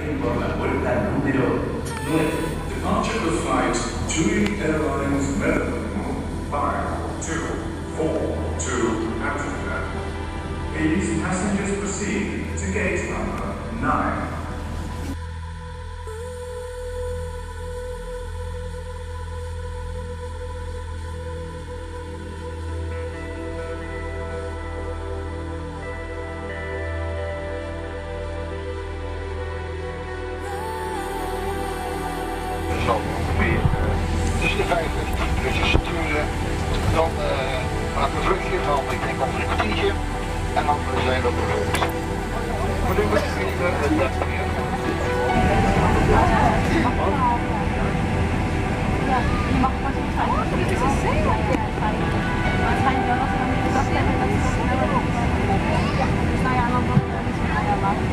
parten por la puerta número 9. Departure of flight TUI Airlines Netherlands 5242 Amsterdam. Please, passengers proceed to gate number 9. Zal ongeveer tussen de 5 en 10 minuutjes duren. Dan maken we een vluchtje van, ik denk ongeveer een kwartiertje. En dan zijn we op de grond. Maar nu moet ik even het bed weer. Ja, je mag pas niet gaan. Het is een zeer fijn. Maar het schijnt wel dat ze dan niet gedacht hebben dat ze sneller doen. Ja, dus nou ja, dan is het nou ja, later.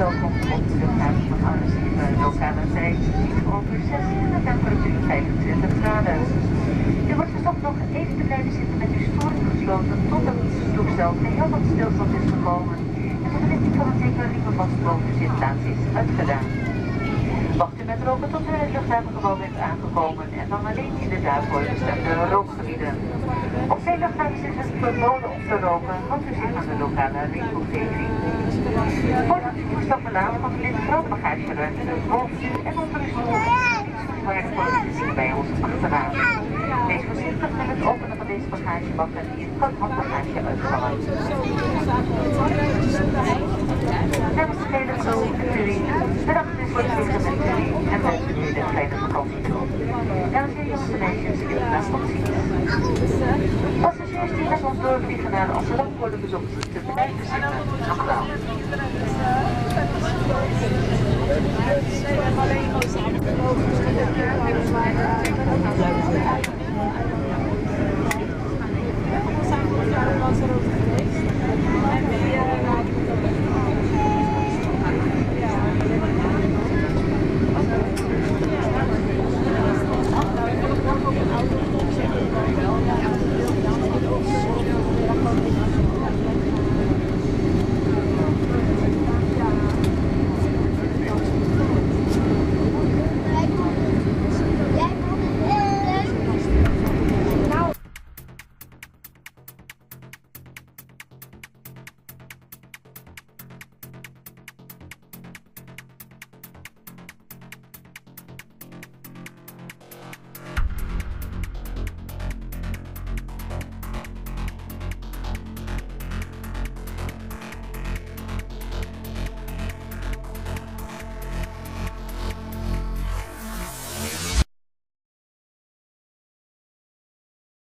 welkom op de luchthaven van Arnhem. Lokale tijd over 16 en temperatuur 25 graden. U wordt verzocht nog even te blijven zitten met uw storing gesloten totdat het toestel geheel tot stilstand is gekomen en de verlichting van het tekenriemen van boven zitplaats is uitgedaan. Wacht u met roken tot u in het luchthavengebouw bent aangekomen en dan alleen in de daarvoor bestemde rookgebieden. Op veel luchthavens is het verboden om te roken, houdt u zich aan de lokale regelgeving. Voordat u het stap verlaat, mag u in de grote bagageruimte boven u en onder uw stoel waarde politici bij ons achteraan. Wees voorzichtig met het openen van deze bagagebakken die in handbagage uitvallen. Namens de hele crew en jury, bedankt dus voor het vliegen met jury en wens u nu de fijne vakantie toe. Dames en heren, meisjes, kinderen, tot ziens. Passagiers die met ons doorvliegen naar Amsterdam worden bezocht te blijven zitten. Dank u wel. Samen met elkaar